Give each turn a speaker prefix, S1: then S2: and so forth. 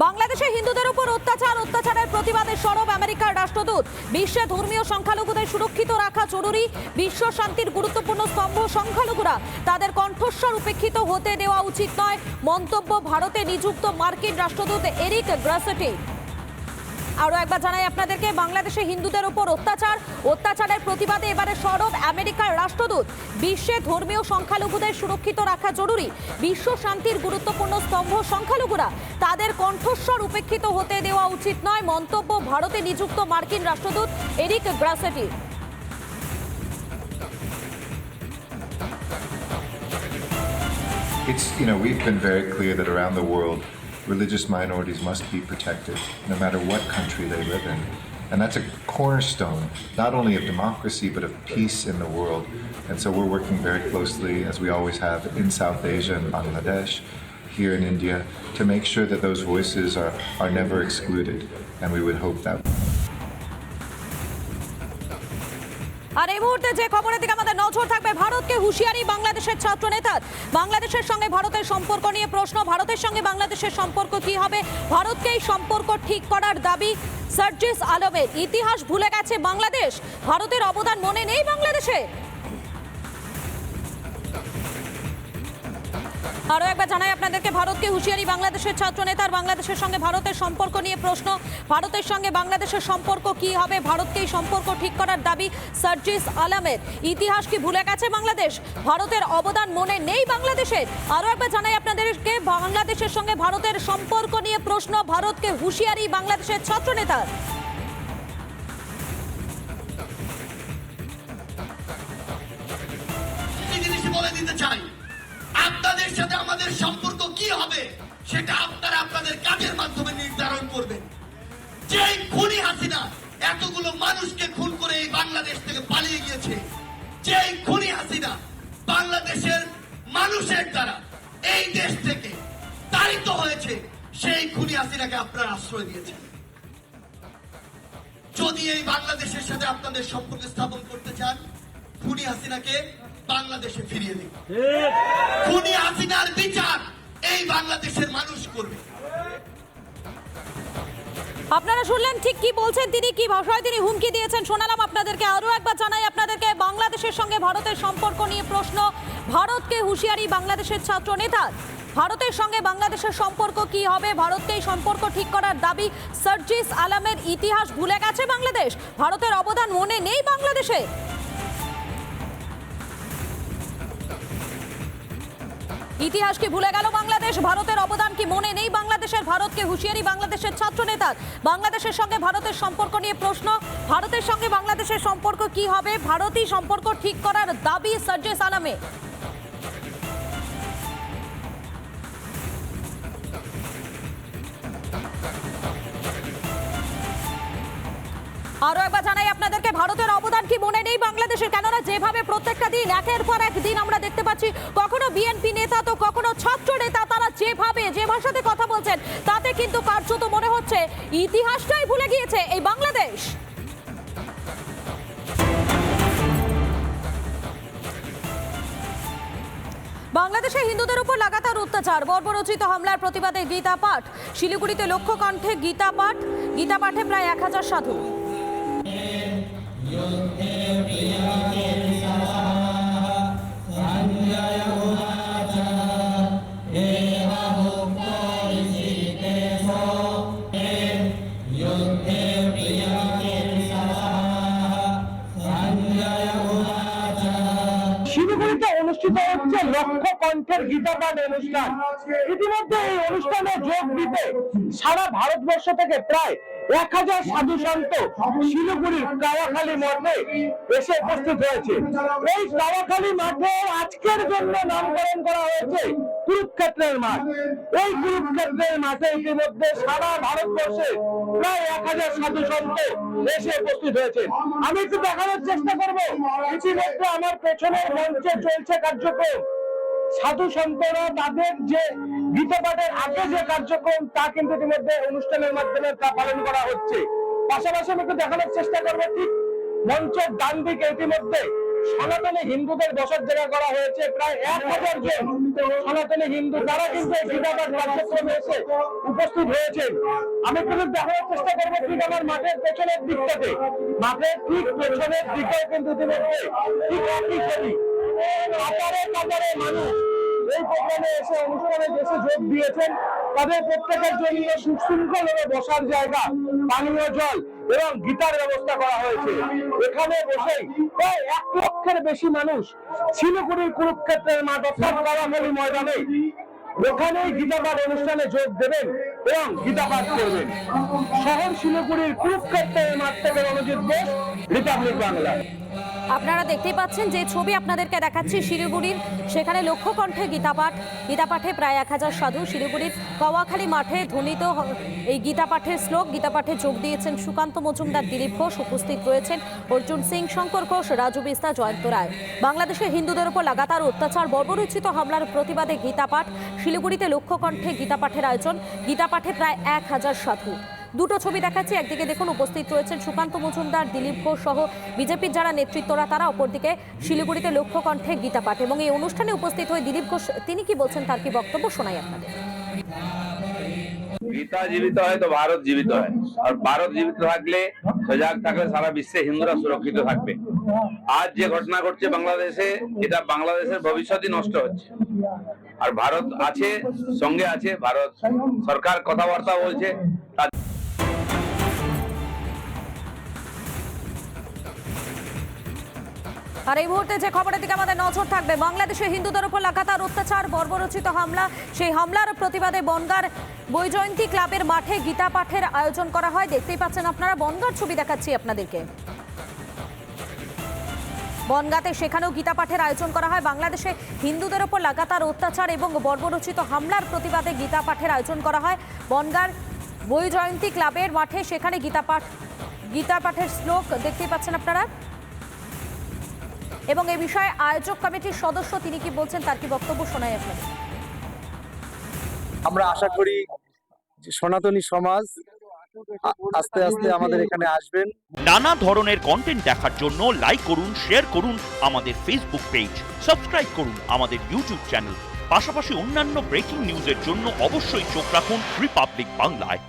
S1: বাংলাদেশে হিন্দুদের উপর অত্যাচারের প্রতিবাদে সরব আমেরিকার রাষ্ট্রদূত। বিশ্বে ধর্মীয় সংখ্যালঘুদের সুরক্ষিত রাখা জরুরি, বিশ্ব শান্তির গুরুত্বপূর্ণ স্তম্ভ সংখ্যালঘুরা, তাদের কণ্ঠস্বর উপেক্ষিত হতে দেওয়া উচিত নয়, মন্তব্য ভারতে নিযুক্ত মার্কিন রাষ্ট্রদূত এরিক গ্রাসেটি। আরো একবার জানাই আপনাদেরকে, বাংলাদেশে হিন্দুদের উপর অত্যাচারের প্রতিবাদে এবারে সরব আমেরিকার রাষ্ট্রদূত। বিশ্বে ধর্মীয় সংখ্যালঘুদের সুরক্ষিত রাখা জরুরি, বিশ্ব শান্তির গুরুত্বপূর্ণ স্তম্ভ সংখ্যালঘুরা, তাদের কণ্ঠস্বর উপেক্ষিত হতে দেওয়া উচিত নয়, মন্তব্য ভারতে নিযুক্ত মার্কিন রাষ্ট্রদূত Eric গ্রাসেটি।
S2: We've been very clear that around the world, religious minorities must be protected, no matter what country they live in. And that's a cornerstone, not only of democracy, but of peace in the world. And so we're working very closely, as we always have, in South Asia and Bangladesh, here in India, to make sure that those voices are never excluded. And we would hope that.
S1: আর এই মুহূর্তে যে খবরের দিকে আমাদের নজর থাকবে, ভারতকে হুঁশিয়ারি বাংলাদেশের ছাত্র নেতার। বাংলাদেশের সঙ্গে ভারতের সম্পর্ক নিয়ে প্রশ্ন, ভারতের সঙ্গে বাংলাদেশের সম্পর্ক কি হবে, ভারতকে এই সম্পর্ক ঠিক করার দাবি সার্জিস আলমের। ইতিহাস ভুলে গেছে বাংলাদেশ, ভারতের অবদান মনে নেই বাংলাদেশে। আরো একবার জানাই আপনাদেরকে, ভারতকে হুঁশিয়ারি বাংলাদেশের ছাত্র নেতার। বাংলাদেশের সঙ্গে ভারতের সম্পর্ক নিয়ে প্রশ্ন, ভারতের সঙ্গে বাংলাদেশের সম্পর্ক কি হবে, ভারতকে এই সম্পর্ক ঠিক করার দাবি সার্জিস আলমের। ইতিহাস কি ভুলে গেছে বাংলাদেশ, ভারতের অবদান মনে নেই বাংলাদেশের। আরো একবার জানাই আপনাদেরকে, বাংলাদেশের সঙ্গে ভারতের সম্পর্ক নিয়ে প্রশ্ন, ভারতকে হুঁশিয়ারি বাংলাদেশের ছাত্র নেতার।
S3: আপনাদের সাথে আমাদের সম্পর্ক কি হবে সেটা আপনারা আপনাদের কাজের মাধ্যমে নির্ধারণ করবেন। যেই খুনি হাসিনা এতগুলো মানুষকে খুন করে এই বাংলাদেশ থেকে পালিয়ে গিয়েছে, যেই খুনি হাসিনা বাংলাদেশের মানুষের দ্বারা এই দেশ থেকে তাড়িত হয়েছে, সেই খুনি হাসিনাকে আপনারা আশ্রয় দিয়েছেন। যদি এই বাংলাদেশের সাথে আপনাদের সম্পর্ক স্থাপন করতে চান, খুনি হাসিনাকে বাংলাদেশে ফিরিয়ে দিন। খুনি হাসিনার বিচার এই বাংলাদেশের মানুষ করবে।
S1: আপনারা শুনলেন ঠিক কি বলছেন তিনি, কি ভাষায় তিনি হুমকি দিয়েছেন শোনালাম আপনাদেরকে। আরো একবার জানাই আপনাদেরকে, বাংলাদেশের সঙ্গে ভারতের সম্পর্ক নিয়ে প্রশ্ন, ভারতকে হুঁশিয়ারি বাংলাদেশের ছাত্র নেতা। ভারতের সঙ্গে বাংলাদেশের সম্পর্ক কি হবে, ভারতকে এই সম্পর্ক ঠিক করার দাবি সার্জিস আলমের। ইতিহাস ভুলে গেছে বাংলাদেশ, ভারতের অবদান মনে নেই বাংলাদেশে। ইতিহাস কি ভুলে গেল বাংলাদেশ, ভারতের অবদান কি মনে নেই বাংলাদেশের। ভারতকে হুঁশিয়ারি বাংলাদেশের ছাত্র নেতার। বাংলাদেশের সঙ্গে ভারতের সম্পর্ক নিয়ে প্রশ্ন, ভারতের সঙ্গে বাংলাদেশের সম্পর্ক কি হবে, ভারতই সম্পর্ক ঠিক করার দাবি সার্জিস আলমের। আরো একবার জানাই আপনাদেরকে, ভারতের অবদান কি মনে নেই বাংলাদেশের। কেননা যেভাবে প্রত্যেকটা দিন একের পর এক দিন আমরা দেখতে পাচ্ছি, কখনো বিএনপি নেতা তো কখনো ছাত্র নেতা, তারা যে ভাষাতে কথা বলছেন তাতে কিন্তু কার্যত মনে হচ্ছে ইতিহাসটাই ভুলে গিয়েছে এই বাংলাদেশ। বাংলাদেশে হিন্দুদের উপর লাগাতার অত্যাচার, বর্বরোচিত হামলার প্রতিবাদে গীতা পাঠ। শিলিগুড়িতে লক্ষ্য কণ্ঠে গীতা পাঠে প্রায় 1000 সাধু।
S4: শিলিগুড়িতে অনুষ্ঠিত হচ্ছে লক্ষ্য কণ্ঠের গীতা পাঠ অনুষ্ঠান। ইতিমধ্যে এই অনুষ্ঠানে যোগ দিতে সারা ভারতবর্ষ থেকে প্রায় 1000 সাধু সন্ত শিলিগুড়ির কাওয়াখালী মঠে এসে উপস্থিত হয়েছে। এই কাওয়াখালী মাঠে আজকের জন্য নামকরণ করা হয়েছে কুরুক্ষেত্রের মাঠ। এই কুরুক্ষেত্রের মাঠে ইতিমধ্যে সারা ভারতবর্ষে প্রায় 1000 সাধু সন্ত এসে উপস্থিত হয়েছে। আমি একটু দেখানোর চেষ্টা করবো, ইতিমধ্যে আমার পেছনের মঞ্চে চলছে কার্যক্রম। সাধু সন্তরা তাদের যে গীতা পাঠের আগে যে কার্যক্রম তা কিন্তু ইতিমধ্যে অনুষ্ঠানের মাধ্যমে তা পালন করা হচ্ছে। পাশাপাশি আমি একটু দেখানোর চেষ্টা করবো, ঠিক মঞ্চের ডান দিকে ইতিমধ্যে সনাতনী হিন্দুদের বসার জায়গা করা হয়েছে। প্রায় 1000 জন সনাতনী হিন্দু তারা কিন্তু এই গীতাপাঠ কার্যক্রমে এসে উপস্থিত হয়েছেন। আমি কিন্তু দেখানোর চেষ্টা করবো ঠিক আমার মাঠের পেছনের দিকটাতে, মাঠের ঠিক পেছনের দিকে কিন্তু ইতিমধ্যে ঠিক একই ছবি, কাতারে কাতারে মানুষ এই প্রোগ্রামে এসে অনুষ্ঠানে এসে যোগ দিয়েছেন। তাদের প্রত্যেকের জন্য সুশৃঙ্খল ভাবে বসার জায়গা, পানীয় জল এবং গীতার ব্যবস্থা করা হয়েছে। এখানে বসেই প্রায় 1 লক্ষের বেশি মানুষ শিলিগুড়ির কুরুক্ষেত্রের মাঠ অর্থাৎ কালাখালী ময়দানে ওখানেই গীতাপাঠ অনুষ্ঠানে যোগ দেবেন এবং গীতাপাঠ করবেন। শহর শিলিগুড়ির কুরুক্ষেত্রের মাঠ থেকে রণজিৎ ঘোষ, রিপাবলিক বাংলা।
S1: আপনারা দেখতেই পাচ্ছেন যে ছবি আপনাদেরকে দেখাচ্ছি শিলিগুড়ির, সেখানে লক্ষ্য কণ্ঠে গীতাপাঠে প্রায় 1000 সাধু শিলিগুড়ির কওয়াখালী মাঠে ধ্বনিত এই গীতাপাঠের শ্লোক। গীতাপাঠে যোগ দিয়েছেন সুকান্ত মজুমদার, দিলীপ ঘোষ, উপস্থিত রয়েছেন অর্জুন সিং, শঙ্কর ঘোষ, রাজু বিস্তা, জয়ন্ত রায়। বাংলাদেশে হিন্দুদের উপর লাগাতার অত্যাচার, বর্বরোচিত হামলার প্রতিবাদে গীতাপাঠ শিলিগুড়িতে লক্ষ্য কণ্ঠে গীতাপাঠের আয়োজন। গীতাপাঠে প্রায় 1000 সাধু। দুটো ছবি দেখাচ্ছি, একদিকে দেখুন উপস্থিত রয়েছেন সুকান্ত মজুমদার, দিলীপ ঘোষ সহ বিজেপির যারা নেতৃত্বরা, তারা অপরদিকে শিলিগুড়িতে লক্ষ্য কণ্ঠে গীতাপাঠ। এবং এই অনুষ্ঠানে উপস্থিত হয়ে দিলীপ ঘোষ তিনি কি বলছেন তার কি বক্তব্য শোনাই আপনাদের।
S5: গীতা জীবিত হয় তো ভারত জীবিত হয়, আর ভারত জীবিত থাকলে, সজাগ থাকলে সারা বিশ্বে হিন্দুরা সুরক্ষিত থাকবে। আজ যে ঘটনা ঘটছে বাংলাদেশে, এটা বাংলাদেশের ভবিষ্যৎই নষ্ট হচ্ছে। আর ভারত আছে, সঙ্গে আছে, ভারত সরকার কথাবার্তা বলছে।
S1: আর এই মুহূর্তে যে খবরের দিকে আমাদের নজর থাকবে, বাংলাদেশে হিন্দুদের উপর লাগাতার অত্যাচার, বর্বরোচিত হামলা, সেই হামলার প্রতিবাদে বনগাঁর বৈজয়ন্তী ক্লাবের মাঠে গীতা পাঠের আয়োজন করা হয়। দেখতেই পাচ্ছেন আপনারা, বনগাঁর ছবি দেখাচ্ছি আপনাদেরকে। বনগাঁতে সেখানেও গীতা পাঠের আয়োজন করা হয়। বাংলাদেশে হিন্দুদের উপর লাগাতার অত্যাচার এবং বর্বরোচিত হামলার প্রতিবাদে গীতা পাঠের আয়োজন করা হয় বনগাঁর বৈজয়ন্তী ক্লাবের মাঠে। সেখানে গীতা পাঠের শ্লোক দেখতেই পাচ্ছেন আপনারা। এবং এই বিষয়ে আয়োজক কমিটির সদস্য তিনি কি বলছেন তার কি বক্তব্য শোনাই আপনাদের।
S6: আমরা আশা করি যে সনাতনী সমাজ আস্তে আস্তে আমাদের এখানে আসবেন।
S7: নানা ধরনের কন্টেন্ট দেখার জন্য লাইক করুন, শেয়ার করুন আমাদের ফেসবুক পেজ, সাবস্ক্রাইব করুন আমাদের ইউটিউব চ্যানেল। পাশাপাশি অন্যান্য ব্রেকিং নিউজের জন্য অবশ্যই চোখ রাখুন রিপাবলিক বাংলায়।